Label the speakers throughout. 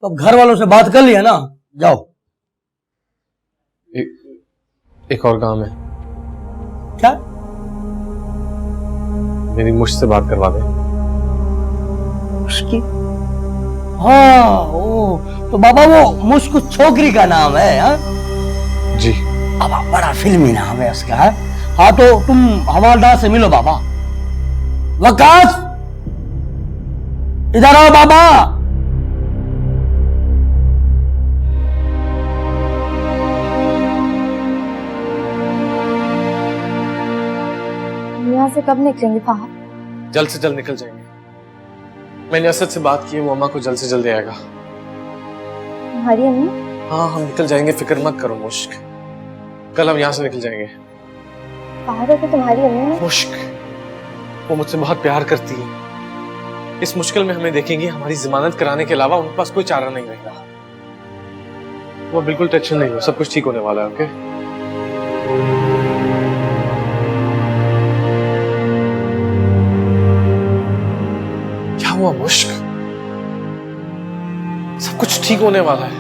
Speaker 1: तो अब घर वालों से बात कर लिया ना, जाओ।
Speaker 2: एक और काम है।
Speaker 1: क्या?
Speaker 2: मेरी मुझसे बात करवा दे।
Speaker 1: उसकी? हाँ, ओ तो बाबा वो मुश्क छोकरी का नाम है। हाँ
Speaker 2: जी।
Speaker 1: बाबा बड़ा फिल्मी नाम है उसका। हाँ तो तुम हवालदार से मिलो बाबा। वकास, इधर आओ बाबा।
Speaker 3: यहाँ से कब निकलेंगे फहद?
Speaker 2: जल्द से जल्द निकल जाएंगे। मैंने असद से बात की है, वो अम्मा को जल्द से जल्द आएगा।
Speaker 3: तुम्हारी अम्मी?
Speaker 2: हाँ हम निकल जाएंगे, फिक्र मत करो मुश्क। कल हम यहाँ से निकल जाएंगे।
Speaker 3: फहद है तो तुम्हारी अम्मी है?
Speaker 2: मुश्क वो मुझसे बहुत प्यार करती है। इस मुश्किल में हमें देखेंगी, हमारी जमानत कराने के अलावा उनके पास कोई चारा नहीं रहेगा। वो बिल्कुल टेंशन नहीं लो, सब कुछ ठीक होने वाला है। ओके? क्या हुआ मुश्क? सब कुछ ठीक होने वाला है।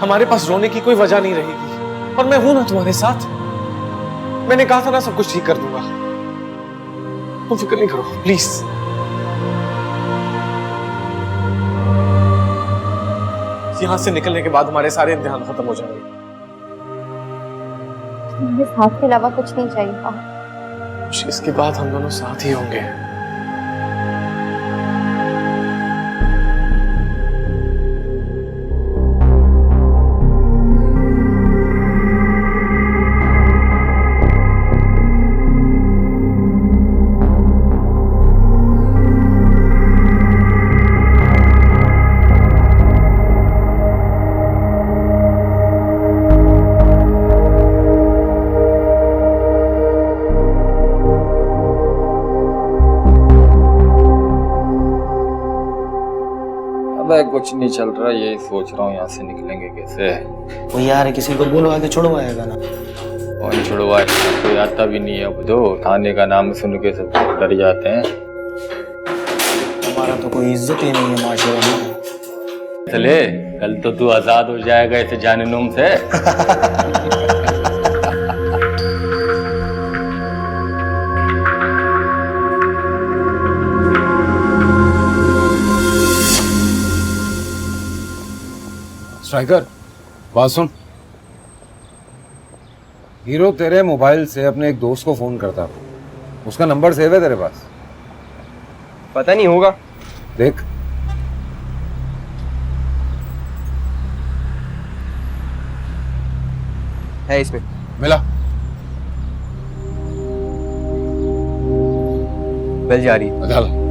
Speaker 2: हमारे पास रोने की कोई वजह नहीं रहेगी और मैं हूं ना तुम्हारे साथ। मैंने कहा था ना सब कुछ ठीक कर दूंगा। तुम फिक्र नहीं करो प्लीज। यहां से निकलने के बाद हमारे सारे इम्तिहान खत्म हो जाएंगे।
Speaker 3: तुम्हारे साथ के अलावा कुछ नहीं चाहिए फहद।
Speaker 2: इसके बाद हम दोनों साथ ही होंगे।
Speaker 4: कुछ नहीं चल रहा, यही सोच रहा हूँ यहाँ से निकलेंगे कैसे।
Speaker 1: वो यार किसी को बोलो आगे छुड़वाएगा ना।
Speaker 4: कौन छुड़वाए? कोई आता भी नहीं है। अब तो थाने का नाम सुन के सब डर जाते हैं।
Speaker 1: हमारा तो कोई इज्जत ही नहीं है माशरे में।
Speaker 4: चले कल तो तू आजाद हो जाएगा इस जाननुम से।
Speaker 5: स्ट्राइकर, बात सुन। हीरो तेरे मोबाइल से अपने एक दोस्त को फोन करता, उसका नंबर सेव है तेरे पास?
Speaker 6: पता नहीं, होगा।
Speaker 5: देख।
Speaker 6: है इसमें।
Speaker 5: मिला?
Speaker 6: बेल जा रही है।
Speaker 5: डाला।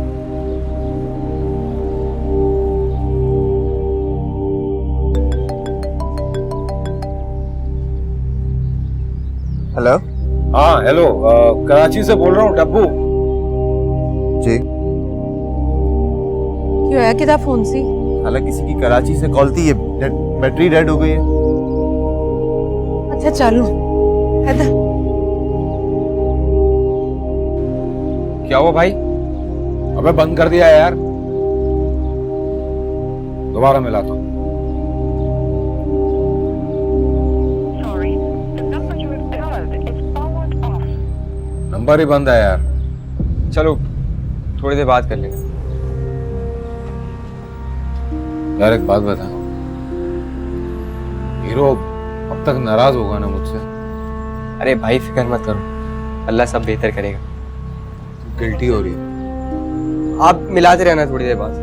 Speaker 6: हेलो।
Speaker 5: हाँ हेलो, कराची से बोल रहा हूँ, डब्बू
Speaker 6: जी।
Speaker 7: क्यों है किधर फोन सी?
Speaker 6: हालांकि किसी की कराची से कॉल थी, ये बैटरी डेड हो गई है।
Speaker 7: अच्छा चालू इधर।
Speaker 6: क्या हुआ भाई?
Speaker 5: अबे बंद कर दिया यार। दोबारा मिलाता हूँ। नंबर ही बंद है यार।
Speaker 6: चलो थोड़ी देर बात कर लेंगे।
Speaker 5: यार एक बात बता, हीरो अब तक नाराज होगा ना मुझसे?
Speaker 6: अरे भाई फिक्र मत करो, अल्लाह सब बेहतर करेगा।
Speaker 5: गिल्टी हो रही है।
Speaker 6: आप मिलाते रहना, थोड़ी देर बाद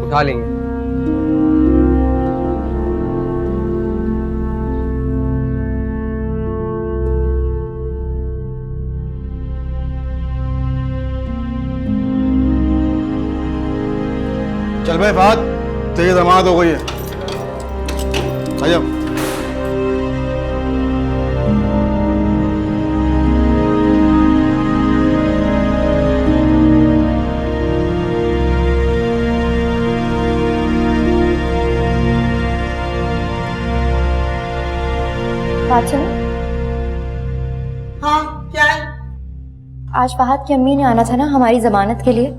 Speaker 6: उठा लेंगे।
Speaker 8: चल भाई फहद, तेरी जमानत हो गई है। आजा।
Speaker 3: बात सुनो।
Speaker 7: हाँ क्या है?
Speaker 3: आज फहद की अम्मी ने आना था ना हमारी जमानत के लिए।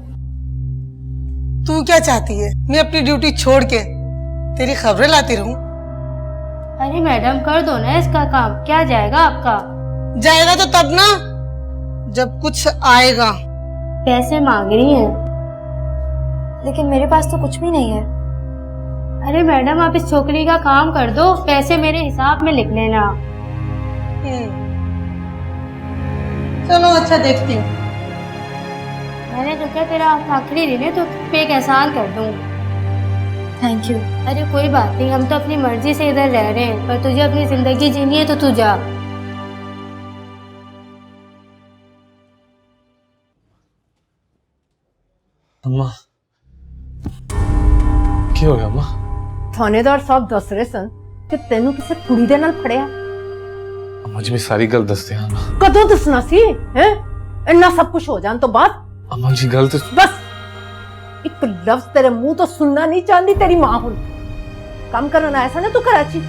Speaker 7: तू क्या चाहती है? मैं अपनी ड्यूटी छोड़ के
Speaker 9: तेरी खबरें लाती रहूं।
Speaker 10: अरे मैडम कर दो ना इसका काम, क्या जाएगा आपका?
Speaker 9: जाएगा तो तब ना जब कुछ आएगा।
Speaker 10: पैसे मांग रही हैं।
Speaker 3: लेकिन मेरे पास तो कुछ भी नहीं है।
Speaker 10: अरे मैडम आप इस छोकरी का काम कर दो, पैसे मेरे हिसाब में लिख लेना।
Speaker 9: चलो अच्छा देखती हूँ।
Speaker 10: मैंने सोचा तेरा आखिरी दिन है तो पे एक एहसान कर दूं।
Speaker 3: Thank you.
Speaker 10: अरे कोई बात नहीं, हम तो अपनी मर्जी से इधर रह रहे हैं, पर तुझे अपनी जिंदगी जीनी है तो तू जा।
Speaker 2: अम्मा की हो गया अम्मा?
Speaker 7: थानेदार साहब दस रहे सन कि तेनू किसी कुड़ी दे नाल फड़िया।
Speaker 2: अम्मा जी मैं सारी गल दसते हैं ना।
Speaker 7: कदों दसना सी हैं? इन्ना सब कुछ हो जान तो बाद
Speaker 2: अम्मा जी गलत।
Speaker 7: बस एक लफ्ज तेरे मुंह तो सुनना नहीं चाहती तेरी मां हुन। काम करना आया सा ना तू कराची,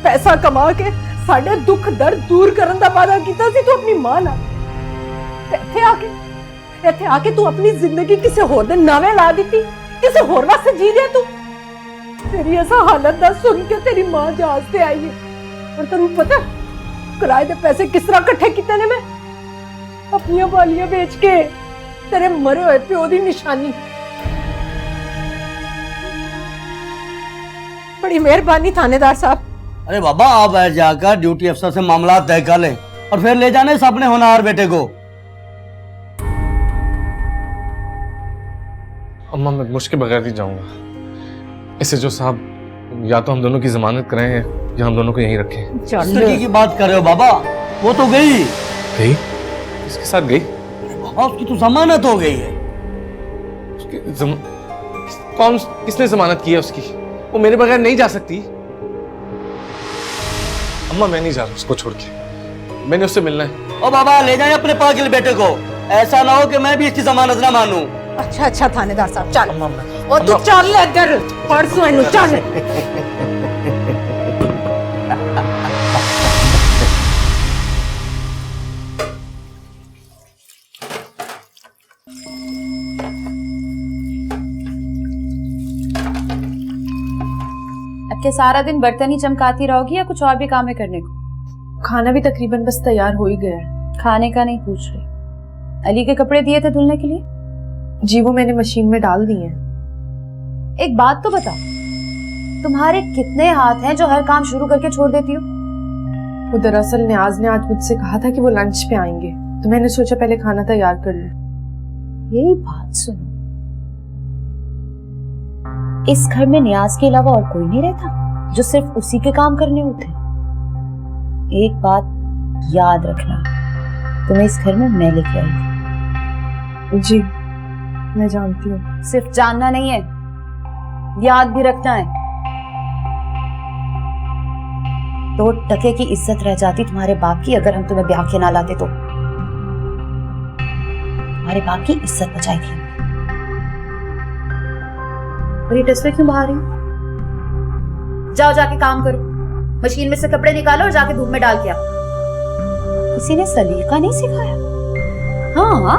Speaker 7: पैसा कमा के साडे दुख दर्द दूर करन दा वादा कीता सी तू अपनी मां नाल। इत्थे आके तू अपनी जिंदगी किसी होर दे नावे ला दी, किसी होर वास्ते जी लिया तू। तेरी ऐसा हालत दा सुन के तेरी मां जहाज से आई है। और तेनू पता किराए दे पैसे किस तरह इकट्ठे किते ने मैं? अपनी बालियां बेच के तेरे मरे हुए प्यो दी निशानी। बड़ी मेहरबानी थानेदार साहब।
Speaker 1: अरे बाबा आप जाकर ड्यूटी अफसर से मामला तय कर लें और फिर ले जाने इस अपने होनहार बेटे को।
Speaker 2: अम्मा मैं मुझ के बगैर नहीं जाऊंगा। इससे जो साहब या तो हम दोनों की जमानत कराएं या हम दोनों को यहीं रखें।
Speaker 1: किस लड़की की बात कर रहे हो बाबा? वो तो गई।
Speaker 2: किसके साथ गई?
Speaker 1: बाबा उसकी तो जमानत हो गई है।
Speaker 2: कौन किसने जमानत की है उसकी? वो मेरे बगैर नहीं जा सकती। अम्मा मैं नहीं जा रहा उसको छोड़ के, मैंने उससे मिलना है।
Speaker 1: ओ बाबा ले जाए अपने पागल बेटे को, ऐसा ना हो कि मैं भी इसकी जमानत ना मानूं।
Speaker 7: अच्छा अच्छा थानेदार साहब चल। और तू चल इधर परसों इनु चल।
Speaker 11: अब क्या सारा दिन बर्तन ही चमकाती रहोगी या कुछ और भी काम है करने को?
Speaker 7: खाना भी तकरीबन बस तैयार हो ही गया है।
Speaker 11: खाने का नहीं पूछ रही। अली के कपड़े दिए थे धुलने के लिए?
Speaker 7: जी वो मैंने मशीन में डाल दिए हैं।
Speaker 11: एक बात तो बता, तुम्हारे कितने हाथ हैं जो हर काम शुरू करके छोड़ देती हो?
Speaker 7: वो दरअसल न्याज ने आज मुझसे कहा था कि वो लंच पे आएंगे, तो मैंने सोचा पहले खाना तैयार कर लूं।
Speaker 11: यही बात सुनो, इस घर में न्याज के अलावा और कोई नहीं रहता जो सिर्फ उसी के काम करने होते। एक बात याद रखना, तुम्हें इस घर में मैं लेके आई थी।
Speaker 7: जी मैं जानती हूँ।
Speaker 11: सिर्फ जानना नहीं है, याद भी रखना है। 2 टके की इज्जत रह जाती तुम्हारे बाप की अगर हम तुम्हें ब्याह के ना लाते तो। तुम्हारे बाप की इज्जत बचाई थी। और ये टेस्ट क्यों बाहर रही? जाओ जाके काम करो, मशीन में से कपड़े निकालो और जाके धूप में डाल के आओ। किसी ने सलीका नहीं सिखाया? हाँ,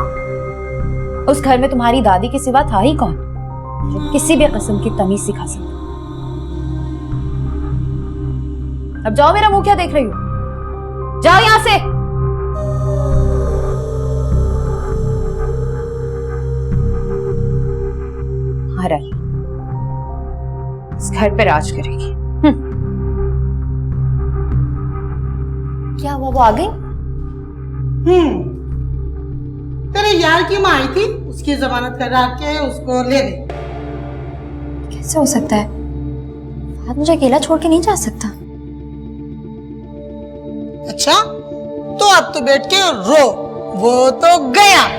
Speaker 11: उस घर में तुम्हारी दादी के सिवा था ही कौन जो किसी भी किस्म की तमीज सिखा सकता? अब जाओ, मेरा मुंह क्या देख रही हो? जाओ यहां से। हरा इस घर पे राज करेगी। क्या हुआ, वो आ गई?
Speaker 9: तेरे यार की माँ आई थी, उसकी जमानत करा के उसको ले गई।
Speaker 3: कैसे हो सकता है? आज मुझे अकेला छोड़ के नहीं जा सकता।
Speaker 9: अच्छा तो अब तो बैठ के रो, वो तो गया।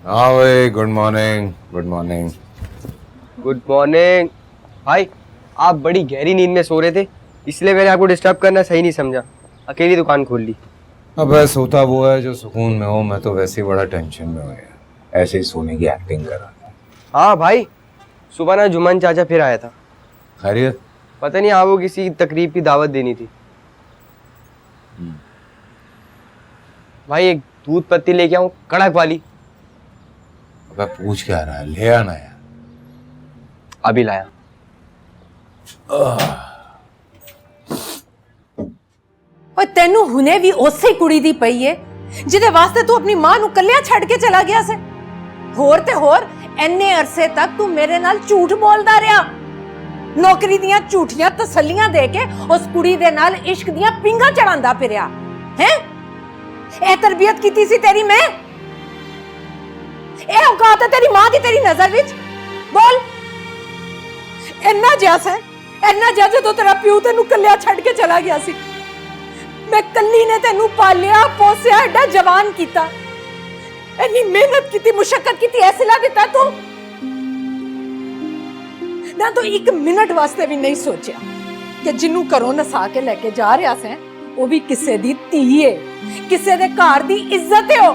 Speaker 5: हाँ भाई, good morning. Good morning.
Speaker 6: Good morning. भाई आप बड़ी गहरी नींद में सो रहे थे, इसलिए मैंने आपको डिस्टर्ब करना सही नहीं समझा, अकेली दुकान खोल ली।
Speaker 5: अब सोता वो है जो सुकून में हो, मैं तो वैसे ही बड़ा टेंशन में हो गया, ऐसे ही सोने की एक्टिंग कर रहा था।
Speaker 6: हाँ भाई, सुबह ना जुम्मन चाचा फिर आया था।
Speaker 5: खैरियत?
Speaker 6: पता नहीं, हाँ वो किसी तकरीब की दावत देनी थी। भाई एक दूध पत्ती लेके आऊं, कड़क वाली?
Speaker 5: अब पूछ क्या रहा है, ले आना यार।
Speaker 6: अभी लाया।
Speaker 7: पर तेनू हुने भी उसे कुड़ी दी पई है जिदे वास्ते तू अपनी मां नू कल्लिया छड़ के चला गया से। होर ते होर एने अरसे तक तू मेरे नाल झूठ बोलदा रहा, नौकरी दियां झूठियां तसल्लियां दे के उस कुड़ी दे नाल इश्क दियां पिंगा चढ़ांदा फिरया हैं। ए तरबियत कीती सी तेरी मैं, ए औकात है तेरी मां दी तेरी नजर विच? बोल इन्ना जैस है, इन्ना जैसे तो तेरा प्यू तेनू कल्लिया छड़ के चला गया सी। मैं कल्ली ने तेनू पालिया पोसिया, एडा जवान कीता, इन्नी मेहनत कीती, मुशक्कत कीती, ऐसिला दिता तू ना। तो एक मिनट वास्ते भी नहीं सोचा कि जिन्नू घरों नसा के लेके जा रहा से वो भी किसे दी धी है, किसे दे घर दी इज्जत है।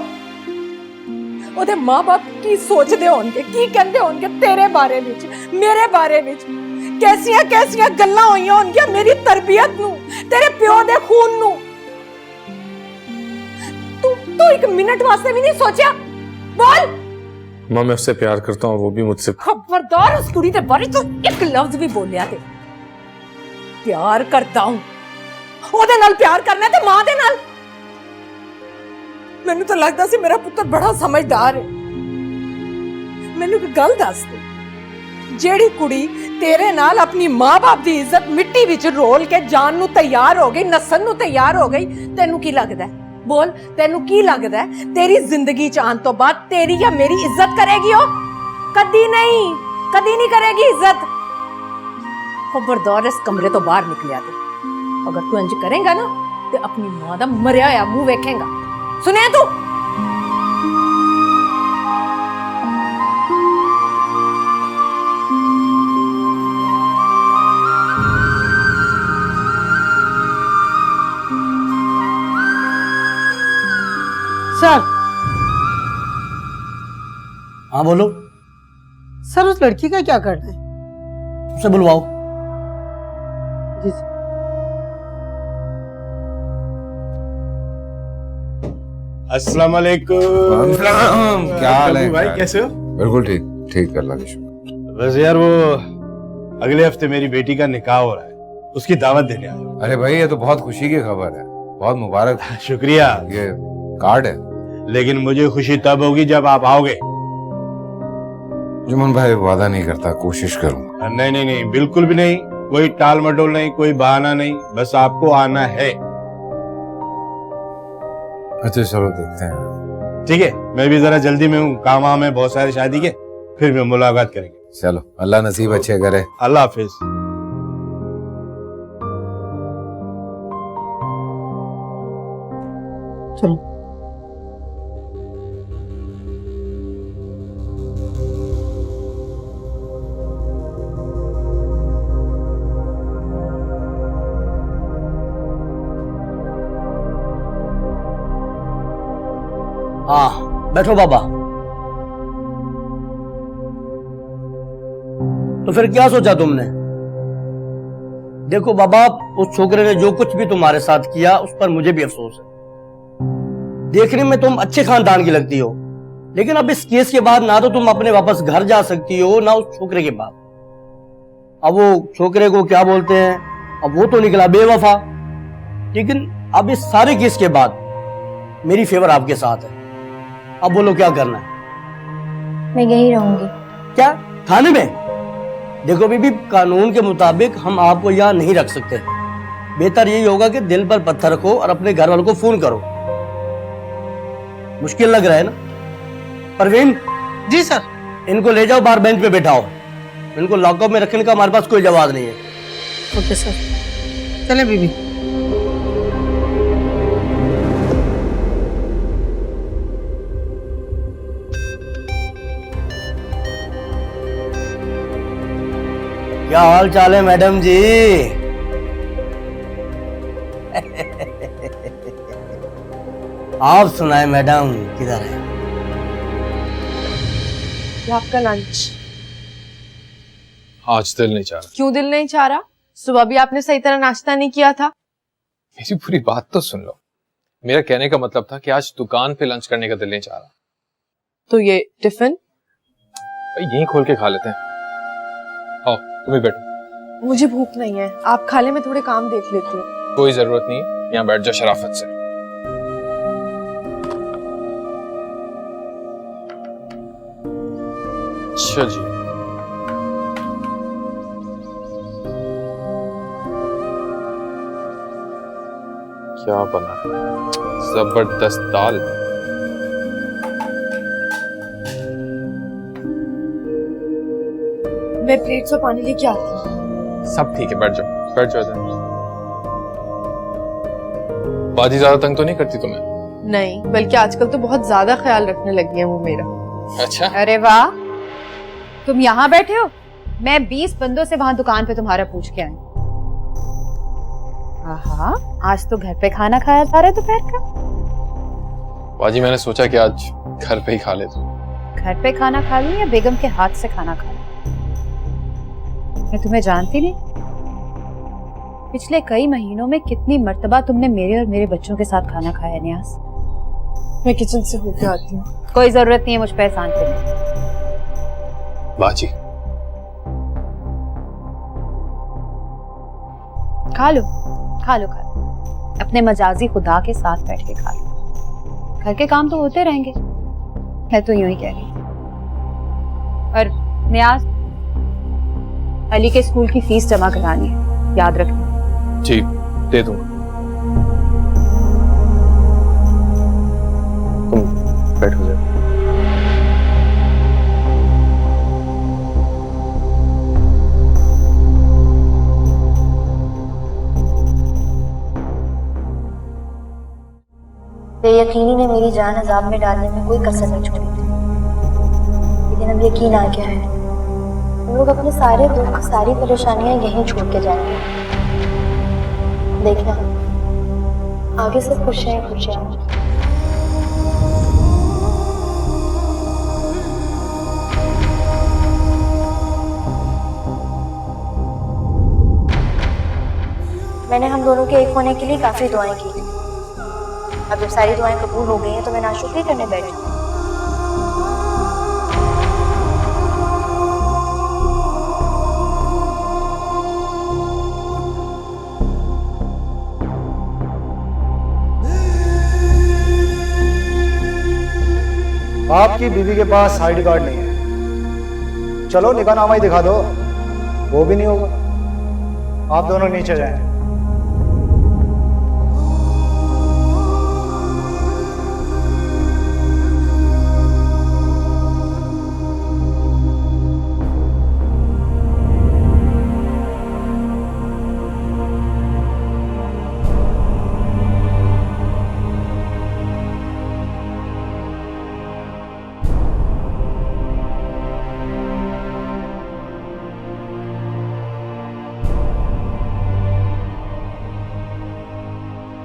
Speaker 7: ओदे मां बाप की सोचदे होणगे, की कहंदे होणगे तेरे बारे विच, मेरे बारे विच, कैसियां कैसियां गल्लां होईयां होणगियां मेरी तरबियत नू, तेरे प्यो दे खून नू। तू एक मिनट वास्ते भी नहीं सोचा? बोल।
Speaker 2: माँ मैं उससे प्यार करता हूँ, वो भी मुझसे।
Speaker 7: खबरदार उस कुड़ी दे बारे तो एक लफ्ज भी बोलिया ते। प्यार करता हूं, ओदे नाल प्यार करना ते मां दे नाल। मैनू तो लगता सी मेरा पुत्र बड़ा समझदार है। मैनू एक गल दस दे, जेड़ी कुड़ी तेरे नाल अपनी मां बाप दी इज्जत मिट्टी विच रोल के जान नू तैयार हो गई, नसन नू तैयार हो गई, तेनू की लगदा है? बोल, तेनू की लगदा है तेरी जिंदगी च आन तो बाद तेरी या मेरी इज्जत करेगी? हो कदी नहीं, कदी नहीं करेगी इज्जत। खबरदार इस कमरे तो बाहर निकलिया ते। अगर तू इंज करेगा ना ते अपनी मां दा मरिया होया मुंह वेखेगा। सुनिया तू?
Speaker 9: सर।
Speaker 1: हाँ बोलो।
Speaker 9: सर उस लड़की का क्या करना है?
Speaker 1: उसे बुलवाओ।
Speaker 9: जी सर।
Speaker 8: अस्सलाम वालेकुम।
Speaker 5: क्या हाल है
Speaker 8: भाई, कैसे हो?
Speaker 5: बिल्कुल ठीक, ठीक अल्लाह की शुक्र।
Speaker 8: बस यार वो अगले हफ्ते मेरी बेटी का निकाह हो रहा है, उसकी दावत देने आया हूं।
Speaker 5: अरे भाई ये तो बहुत खुशी की खबर है, बहुत मुबारक।
Speaker 8: शुक्रिया।
Speaker 5: ये कार्ड है,
Speaker 8: लेकिन मुझे खुशी तब होगी जब आप आओगे।
Speaker 5: जुम्मन भाई वादा नहीं करता, कोशिश करूंगा।
Speaker 8: नहीं नहीं नहीं, बिल्कुल भी नहीं, कोई टाल मटोल नहीं, कोई बहाना नहीं, बस आपको आना है।
Speaker 5: अच्छा चलो देखते हैं।
Speaker 8: ठीक है, मैं भी जरा जल्दी में हूँ, काम वाम है बहुत सारे शादी के, फिर भी मुलाकात करेंगे।
Speaker 5: चलो अल्लाह नसीब अच्छे करे।
Speaker 8: अल्लाह हाफिज।
Speaker 9: चलो।
Speaker 1: हाँ बैठो बाबा। तो फिर क्या सोचा तुमने? देखो बाबा, उस छोकरे ने जो कुछ भी तुम्हारे साथ किया उस पर मुझे भी अफसोस है। देखने में तुम अच्छे खानदान की लगती हो, लेकिन अब इस केस के बाद ना तो तुम अपने वापस घर जा सकती हो ना उस छोकरे के बाद। अब वो छोकरे को क्या बोलते हैं, अब वो तो निकला बेवफा, लेकिन अब इस सारे केस के बाद मेरी फेवर आपके साथ है। अब बोलो क्या करना है?
Speaker 3: मैं यहीं रहूंगी।
Speaker 1: क्या थाने में? देखो बीबी, कानून के मुताबिक हम आपको यहाँ नहीं रख सकते। बेहतर यही होगा कि दिल पर पत्थर रखो और अपने घर वालों को फोन करो। मुश्किल लग रहा है ना? परवीन।
Speaker 9: जी सर।
Speaker 1: इनको ले जाओ, बाहर बेंच पे बैठाओ। इनको लॉकअप में रखने का हमारे पास कोई जवाब नहीं है।
Speaker 9: ओके सर, चले बीबी।
Speaker 1: क्या हाल चाल है मैडम जी? आप सुनाए मैडम, किधर है?
Speaker 7: ये आपका लंच।
Speaker 2: आज दिल नहीं चाह रहा।
Speaker 7: क्यों दिल नहीं चाह रहा? सुबह भी आपने सही तरह नाश्ता नहीं किया था।
Speaker 2: मेरी पूरी बात तो सुन लो। मेरा कहने का मतलब था कि आज दुकान पे लंच करने का दिल नहीं चाह रहा।
Speaker 7: तो ये टिफिन
Speaker 2: यहीं खोल के खा लेते हैं। आओ तुम ही बैठो।
Speaker 7: मुझे भूख नहीं है, आप खा ले, मैं थोड़े काम देख लेती हूँ।
Speaker 2: कोई जरूरत नहीं है, यहाँ बैठ जाओ शराफत से। अच्छा जी, क्या बना है? जबरदस्त दाल।
Speaker 7: मैं प्लेट से पानी लेके आती हूँ।
Speaker 2: सब ठीक है, बैठ जाओ बैठ जाओ। बाजी ज्यादा तंग तो नहीं करती तुम्हें?
Speaker 7: नहीं, बल्कि आजकल तो बहुत ज्यादा ख्याल रखने लगी है वो मेरा।
Speaker 2: अच्छा,
Speaker 11: अरे वाह, तुम यहाँ बैठे हो? मैं 20 बंदों से वहां दुकान पे तुम्हारा पूछ के आई। आहा, आज तो घर पे खाना खाया जा रहा है दोपहर का।
Speaker 2: बाजी मैंने सोचा कि आज घर पे ही खा लेते हैं।
Speaker 11: घर पे खाना खा लूं या बेगम के हाथ से खाना खा लूं? मैं तुम्हें जानती नहीं। पिछले कई महीनों में कितनी मर्तबा तुमने मेरे और मेरे बच्चों के साथ खाना खाया नियाज?
Speaker 7: मैं किचन से होके आती हूँ।
Speaker 11: कोई जरूरत नहीं है मुझ पे एहसान करने।
Speaker 2: बाजी
Speaker 11: खा लो खा लो खा लो, अपने मजाजी खुदा के साथ बैठ के खा लो। घर के काम तो होते रहेंगे, मैं तो यूं ही कह रही थी। और नियाज, अली के स्कूल की फीस जमा करानी है, याद रखना।
Speaker 2: जी, दे दूंगा। तुम बैठो जरा।
Speaker 3: बेयकीनी ने मेरी जान अजाब में डालने में कोई कसर नहीं छोड़ी थी, लेकिन अब यकीन आ गया है हम लोग अपने सारे दुख सारी परेशानियां यहीं छोड़ के जाएंगे। देखना, आगे से खुशियां खुशियां। मैंने हम दोनों के एक होने के लिए काफी दुआएं की थी। अब जब सारी दुआएं कबूल हो गई हैं तो मैं नाशुक्री करने बैठ जाऊँ।
Speaker 8: आपकी बीवी के पास आईडी कार्ड नहीं है, चलो निकाहनामा ही दिखा दो। वो भी नहीं होगा, आप दोनों नीचे जाएं।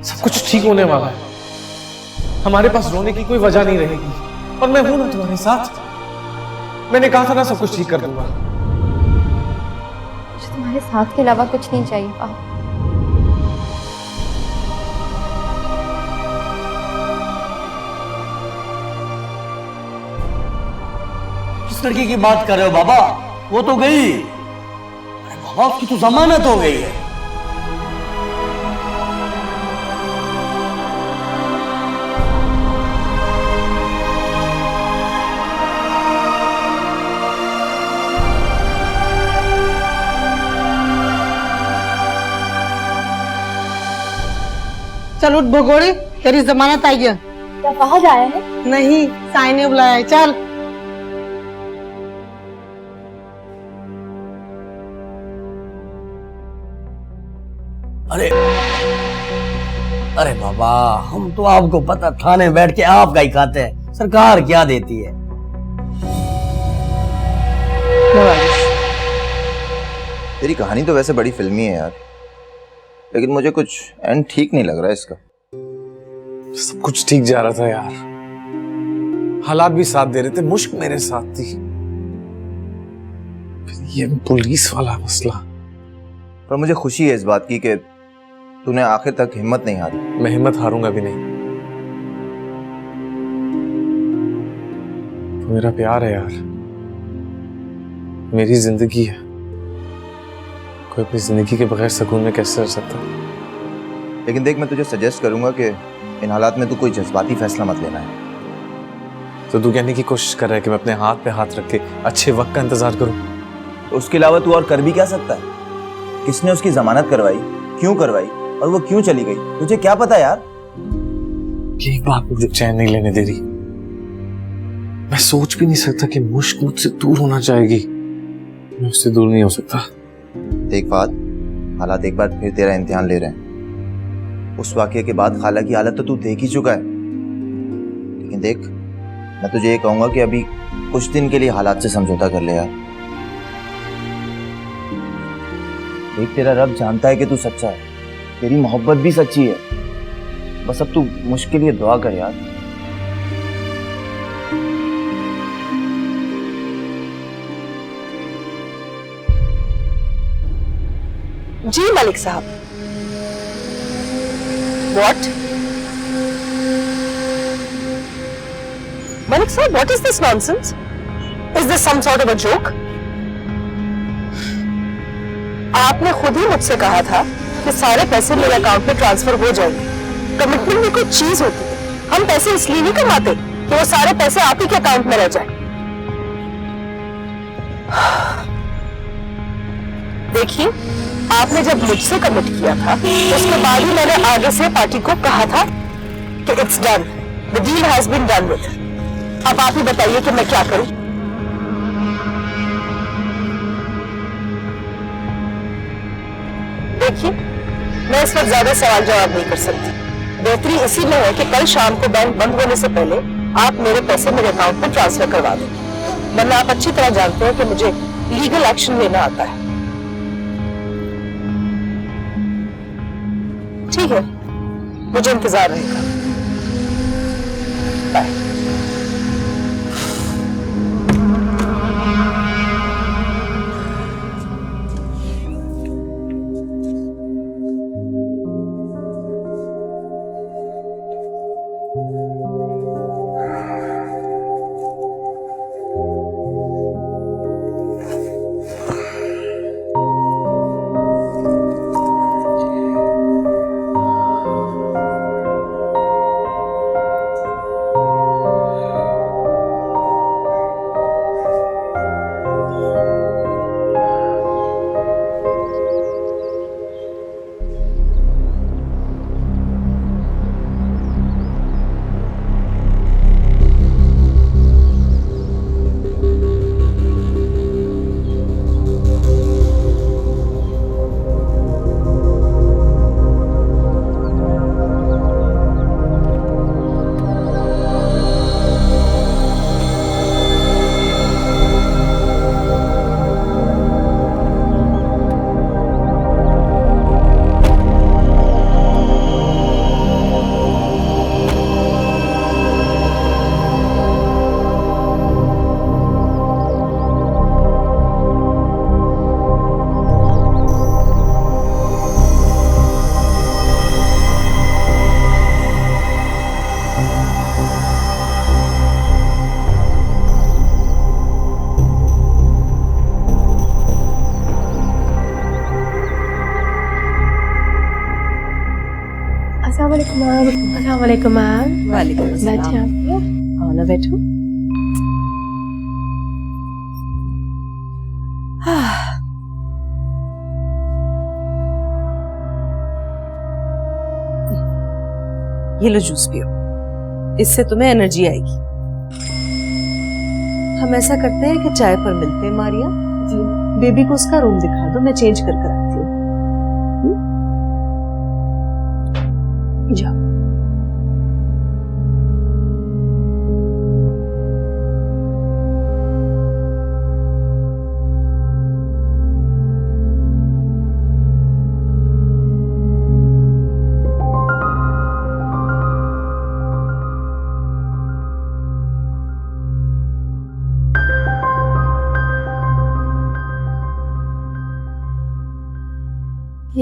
Speaker 2: सब कुछ ठीक होने वाला है। हमारे पास रोने की कोई वजह नहीं रहेगी, और मैं हूं ना तुम्हारे साथ। मैंने कहा था ना सब कुछ ठीक कर दूंगा।
Speaker 3: मुझे तुम्हारे साथ के अलावा कुछ नहीं चाहिए पापा।
Speaker 1: किस लड़की की बात कर रहे हो बाबा? वो तो गई। अरे बाबा, उसकी तो जमानत हो गई है।
Speaker 9: चल उठ भगोड़े, तेरी जमानत आई है।
Speaker 3: क्या कहा जाए है?
Speaker 9: नहीं, साई ने बुलाया है, चल।
Speaker 1: अरे अरे बाबा, हम तो आपको पता, थाने बैठ के आप गाय खाते हैं, सरकार क्या देती है।
Speaker 12: तेरी कहानी तो वैसे बड़ी फिल्मी है यार, लेकिन मुझे कुछ एंड ठीक नहीं लग रहा है इसका।
Speaker 2: सब कुछ ठीक जा रहा था यार, हालात भी साथ दे रहे थे, मुश्क मेरे साथ थी। फिर ये पुलिस वाला मसला।
Speaker 12: पर मुझे खुशी है इस बात की कि तूने आखिर तक हिम्मत नहीं हारी।
Speaker 2: मैं हिम्मत हारूंगा भी नहीं। तो मेरा प्यार है यार, मेरी जिंदगी है। कोई अपनी जिंदगी के बगैर सुकून में कैसे रह सकता?
Speaker 12: लेकिन देख, मैं तुझे सजेस्ट करूंगा कि इन हालात में तू कोई जज्बाती फैसला मत लेना है।
Speaker 2: तो तू कहने की कोशिश कर रहा है कि मैं अपने हाथ पे हाथ रख के अच्छे वक्त का इंतजार करूं?
Speaker 12: तो उसके अलावा तू और कर भी क्या सकता है? किसने उसकी जमानत करवाई, क्यों करवाई और वो क्यों चली गई, तुझे क्या पता यार?
Speaker 2: यही बात मुझे चैन नहीं लेने दे रही। मैं सोच भी नहीं सकता कि मुश्क मुझसे दूर होना चाहेगी। मैं उससे दूर नहीं हो सकता।
Speaker 12: देख फाद, हालात एक बार फिर तेरा इम्तिहान ले रहे हैं। उस वाकये के बाद खाला की हालत तो तू देख ही चुका है। लेकिन देख, मैं तुझे ये कहूंगा कि अभी कुछ दिन के लिए हालात से समझौता कर ले यार। देख, तेरा रब जानता है कि तू सच्चा है, तेरी मोहब्बत भी सच्ची है। बस अब तू मुश्किल लिए दुआ कर यार।
Speaker 7: जी मलिक साहब। What? Malik sir, what is this nonsense? Is this some sort of a joke? आपने खुद ही मुझसे कहा था कि सारे पैसे मेरे अकाउंट में ट्रांसफर हो जाएंगे। कमिटमेंट में कोई चीज होती है, हम पैसे इसलिए नहीं कमाते कि वो सारे पैसे आप ही के अकाउंट में रह जाए। देखिए, आपने जब मुझसे कमिट किया था उसके बाद ही मैंने आगे से पार्टी को कहा था कि it's done, the deal has been done with. अब आप ही बताइए कि मैं क्या करूं। देखिए, मैं इस वक्त ज्यादा सवाल जवाब नहीं कर सकती। बेहतरी इसी में है कि कल शाम को बैंक बंद होने से पहले आप मेरे पैसे मेरे अकाउंट में ट्रांसफर करवा दें, वरना आप अच्छी तरह जानते हैं कि मुझे लीगल एक्शन लेना आता है। ठीक है, मुझे इंतजार रहेगा। बाय।
Speaker 13: अस्सलामुअलैकुम मैम।
Speaker 7: वालेकुम अस्सलाम।
Speaker 13: बैठिए आप।
Speaker 7: आओ ना बैठो। ये लो जूस पियो, इससे तुम्हें एनर्जी आएगी। हम ऐसा करते हैं कि चाय पर मिलते हैं मारिया जी। बेबी को उसका रूम दिखा दो, मैं चेंज कर कर आती हूँ। जाओ।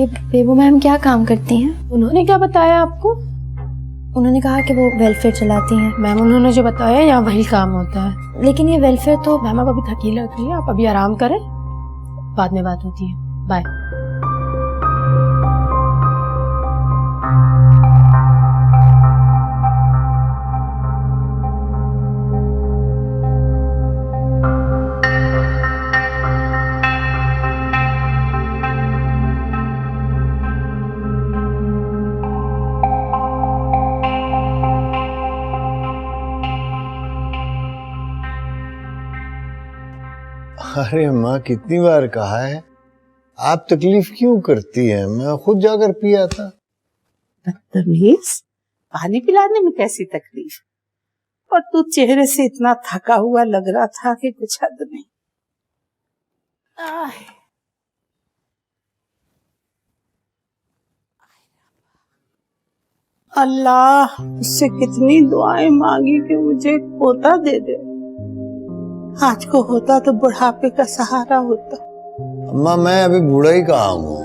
Speaker 3: ये बेबू मैम क्या काम करती हैं?
Speaker 13: उन्होंने क्या बताया आपको?
Speaker 3: उन्होंने कहा कि वो वेलफेयर चलाती हैं।
Speaker 13: मैम उन्होंने जो बताया यहाँ वही काम होता है।
Speaker 3: लेकिन ये वेलफेयर तो
Speaker 13: मैम आप अभी थकी लग रही है, आप अभी आराम करें, बाद में बात होती है। बाय।
Speaker 14: अरे माँ कितनी बार कहा है, आप तकलीफ क्यों करती हैं? मैं खुद जाकर पिया था।
Speaker 9: बदतमीज, पानी पिलाने में कैसी तकलीफ? और तू चेहरे से इतना थका हुआ लग रहा था कि कुछ हद नहीं। अल्लाह, उससे कितनी दुआएं मांगी कि मुझे एक पोता दे दे। आज को होता तो बुढ़ापे का सहारा होता।
Speaker 14: अम्मा मैं अभी बूढ़ा ही कहाँ हूँ।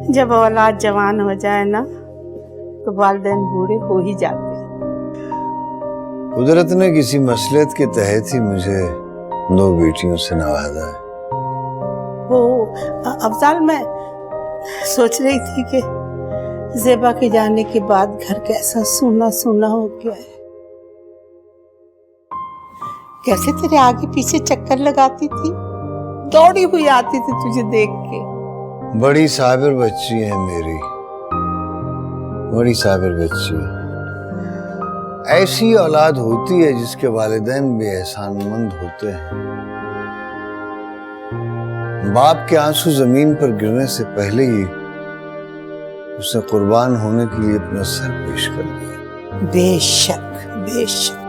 Speaker 9: जब औलाद जवान हो जाए ना तो वालिदैन बूढ़े हो ही जाते।
Speaker 14: कुदरत ने किसी मसलियत के तहत ही मुझे 2 बेटियों से नवाजा है।
Speaker 9: वो अफजाल, मैं सोच रही थी कि ज़ेबा के जाने के बाद घर कैसा सूना सूना हो गया है। कैसे तेरे आगे पीछे चक्कर लगाती थी, दौड़ी हुई आती थी तुझे देख के।
Speaker 14: बड़ी साबिर बच्ची है मेरी, बड़ी साबिर बच्ची। ऐसी औलाद होती है जिसके वालिदैन बेएहसानमंद होते हैं। बाप के आंसू जमीन पर गिरने से पहले ही उसे कुर्बान होने के लिए अपना सर पेश कर दिया।
Speaker 9: बेशक बेशक,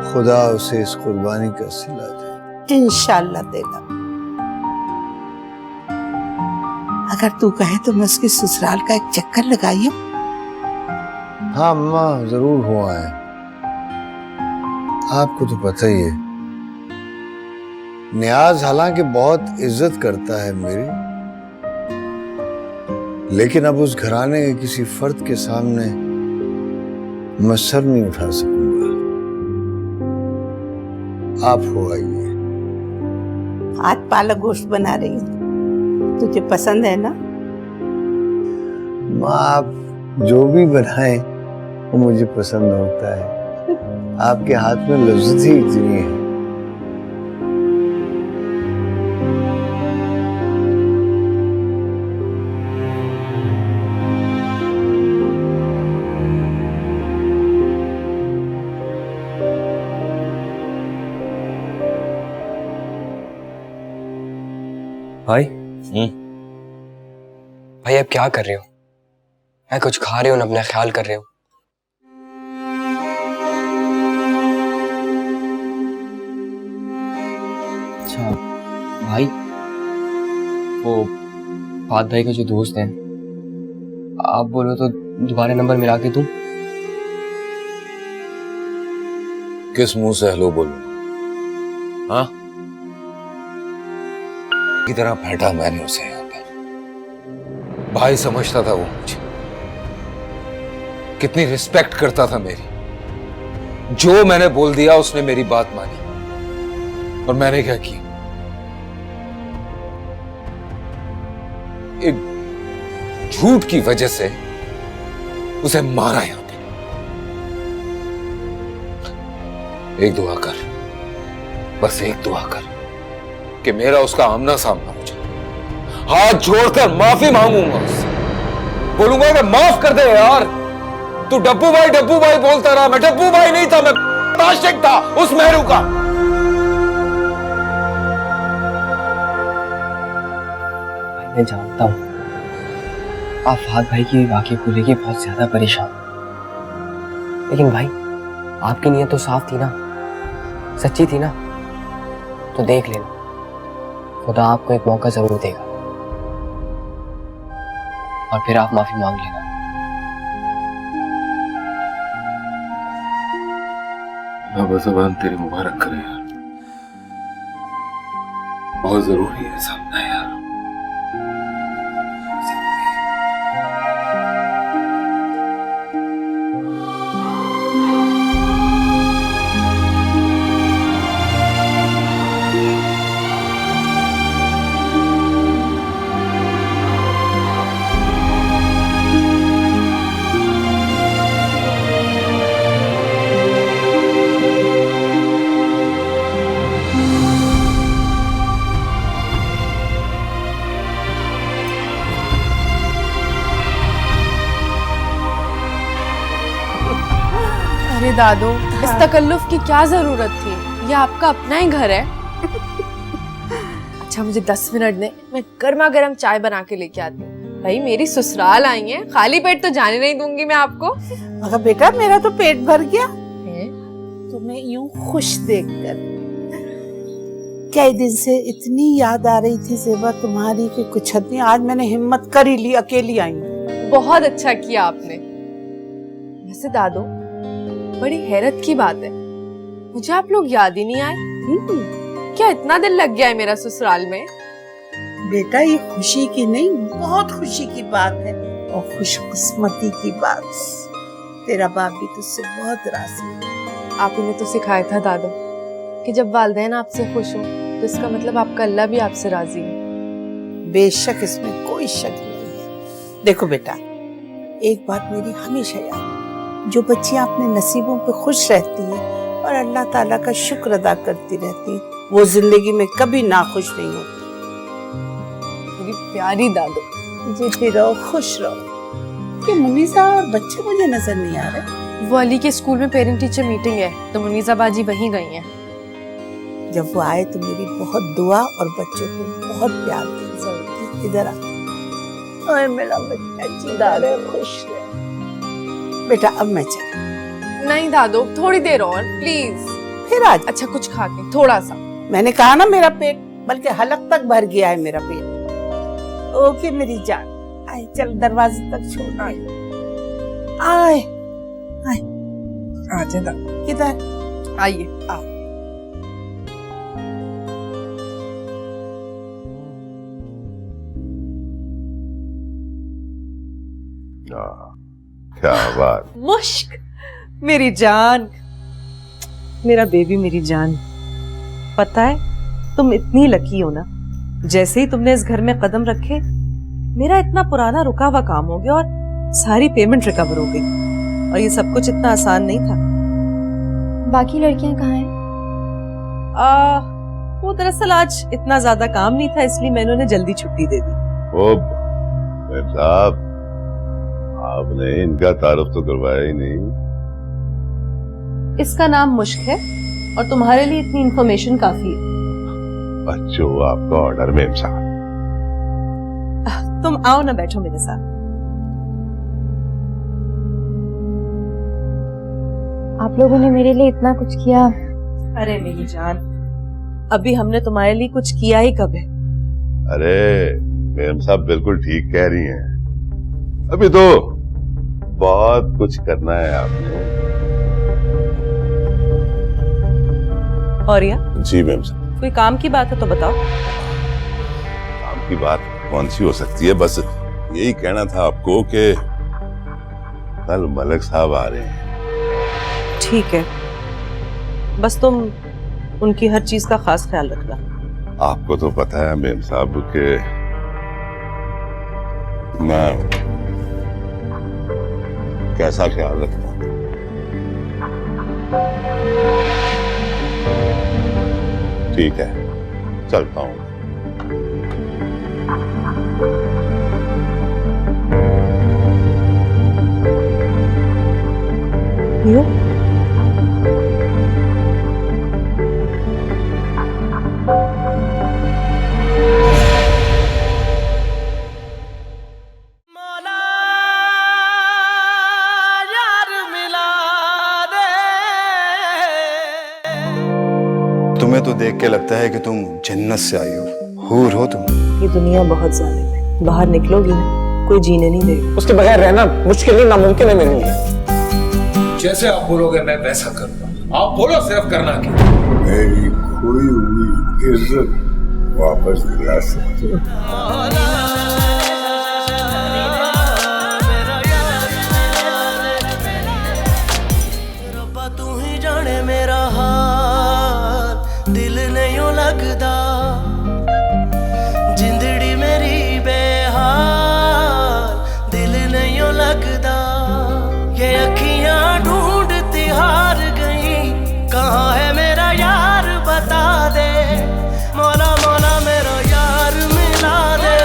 Speaker 14: खुदा उसे इस कुर्बानी का सिला दे।
Speaker 9: इंशाल्लाह देगा। अगर तू कहे तो मैं उसके ससुराल का एक चक्कर लगाई।
Speaker 14: हाँ अम्मा जरूर हुआ है, आपको तो पता ही है। नियाज हालांकि बहुत इज्जत करता है मेरी, लेकिन अब उस घराने के किसी फर्द के सामने मैं सर नहीं उठा सकूंगा। आप हो आइए।
Speaker 9: आज पालक गोश्त बना रही हूँ, तुझे पसंद है ना?
Speaker 14: माँ आप जो भी बनाए वो मुझे पसंद होता है। आपके हाथ में लज्जत ही इतनी है।
Speaker 6: भाई भाई अब क्या कर रहे हो? मैं कुछ खा रहे हो ना, अपना ख्याल कर रहे हो? अच्छा भाई, वो फात भाई का जो दोस्त है, आप बोलो तो दोबारा नंबर मिला के दूं?
Speaker 5: किस मुंह से हेलो बोलूं? हाँ, की तरह बैठा मैंने उसे यहाँ पे। भाई समझता था वो मुझे, कितनी रिस्पेक्ट करता था मेरी। जो मैंने बोल दिया उसने मेरी बात मानी, और मैंने क्या किया? एक झूठ की वजह से उसे मारा यहां पे। एक दुआ कर, बस एक दुआ कर कि मेरा उसका आमना सामना हो जाए। हाथ जोड़कर माफी मांगूंगा उससे, बोलूंगा कि माफ कर दे यार, तू डब्बू भाई बोलता रहा। मैं डब्बू भाई नहीं था, मैं आशिक था उस मेहरू का।
Speaker 6: मैं जानता हूं आप फात भाई की वाकई को लेके बहुत ज्यादा परेशान, लेकिन भाई आपकी नीयत तो साफ थी ना, सच्ची थी ना। तो देख लेना, खुदा आपको एक मौका जरूर देगा, और फिर आप माफी मांग लेना।
Speaker 5: बाबा ज़बान तेरी मुबारक करे यार, बहुत जरूरी है सामना यार।
Speaker 13: अरे दादो, इस तकल्लुफ की क्या जरूरत थी? ये आपका अपना ही घर है। अच्छा मुझे 10 मिनट दे, मैं गर्मा गर्म चाय बना के लेके आती हूँ। भाई मेरी ससुराल आई है, खाली पेट तो जाने नहीं दूंगी मैं आपको।
Speaker 9: मगर बेटा मेरा तो पेट भर गया तुम्हें यूं खुश देखकर। कई दिन से इतनी याद आ रही थी ज़ेबा तुम्हारी कि कुछ हद नहीं। आज मैंने हिम्मत कर ही ली, अकेली आई।
Speaker 13: बहुत अच्छा किया आपने। वैसे दादो, बड़ी हैरत की बात है, मुझे आप लोग याद ही नहीं आए। क्या इतना दिल लग गया है मेरा ससुराल में?
Speaker 9: बेटा ये खुशी की नहीं, बहुत खुशी की बात है और खुशकिस्मती की बात। तेरा बाप भी तुझसे बहुत राजी है।
Speaker 13: आप ही ने तो सिखाया था दादो कि जब वालिदैन आपसे खुश हो तो इसका मतलब आपका अल्लाह भी आपसे राजी है।
Speaker 9: बेशक इसमें कोई शक नहीं है। देखो बेटा, एक बात मेरी हमेशा याद, जो बच्चियां अपने नसीबों पे खुश रहती है और अल्लाह ताला का शुक्र अदा करती रहती है, वो जिंदगी में कभी नाखुश नहीं होती।
Speaker 13: मेरी प्यारी दादो,
Speaker 9: जीती रहो, खुश रहो। कि मुनीसा और बच्चे मुझे नजर नहीं आ रहे।
Speaker 13: वो अली के स्कूल में पेरेंट टीचर मीटिंग है तो मुनीसा बाजी वहीं गई हैं।
Speaker 9: जब वो आए तो मेरी बहुत दुआ और बच्चों को बहुत प्यार दें। इधर आ। ओए मेरा बच्चा जीता रहे, खुश रहे। बेटा अब मैं चल।
Speaker 13: नहीं दादो, थोड़ी देर और प्लीज।
Speaker 9: फिर आज
Speaker 13: अच्छा कुछ खा के, थोड़ा सा।
Speaker 9: मैंने कहा ना मेरा पेट बल्कि हलक तक भर गया है मेरा पेट। ओके मेरी जान, आए चल दरवाजे तक छोड़ना। आए आए आजा दा। किधर?
Speaker 13: आइए।
Speaker 9: आओ।
Speaker 15: क्या बात।
Speaker 7: मुश्क मेरी जान, मेरा बेबी, मेरी जान। पता है तुम इतनी लकी हो ना, जैसे ही तुमने इस घर में कदम रखे मेरा इतना पुराना रुका हुआ काम हो गया और सारी पेमेंट रिकवर हो गई। और ये सब कुछ इतना आसान नहीं था।
Speaker 3: बाकी लड़कियां कहाँ हैं?
Speaker 7: वो दरअसल आज इतना ज्यादा काम नहीं था इसलिए मैंने उन्हें जल्दी छुट्टी दे दी।
Speaker 15: ओ साहब, आपने इनका तारुफ तो करवाया ही नहीं।
Speaker 7: इसका नाम मुश्क है और तुम्हारे लिए इतनी इन्फॉर्मेशन काफी है।
Speaker 15: बच्चों आपका ऑर्डर मेम साहब।
Speaker 7: तुम आओ ना, बैठो मेरे साथ।
Speaker 3: आप लोगों ने मेरे लिए इतना कुछ किया।
Speaker 7: अरे मेरी जान, अभी हमने तुम्हारे लिए कुछ किया ही कब है?
Speaker 15: अरे मेम साहब बिल्कुल ठीक कह रही हैं, अभी तो बहुत कुछ करना है आपने।
Speaker 7: और या?
Speaker 15: जी मेम साहब।
Speaker 7: कोई काम की बात है तो बताओ।
Speaker 15: काम की बात कौन सी हो सकती है, बस यही कहना था आपको कि कल मलिक साहब आ रहे हैं।
Speaker 7: ठीक है, बस तुम उनकी हर चीज का खास ख्याल रखना।
Speaker 15: आपको तो पता है मेम साहब के मैं कैसा ख्याल रखता हूं। ठीक है, चलता हूं।
Speaker 7: ये?
Speaker 8: तुम्हें तो देख के लगता है कि तुम जन्नत से आई हो, हूर हो तुम।
Speaker 7: ये दुनिया बहुत जालिम है, बाहर निकलोगी ना कोई जीने नहीं देगा।
Speaker 2: उसके बगैर रहना मुश्किल नहीं, नामुमकिन है मेरे लिए।
Speaker 5: जैसे आप बोलोगे मैं वैसा करूंगा। आप बोलो सिर्फ करना क्या।
Speaker 14: मेरी खोई हुई इज्जत वापस दिला सकते हो।
Speaker 16: तू ही जाने मेरा हाल, दिल नहीं लगदा, जिंदड़ी मेरी बेहाल, दिल नहीं लगदा। ये अखियां ढूंढती हार गई, कहाँ है मेरा यार बता दे। मौला मौला मेरा यार मिला दे।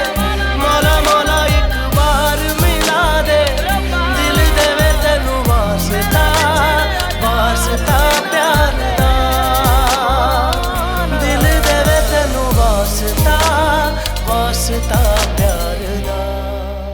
Speaker 16: रास्ता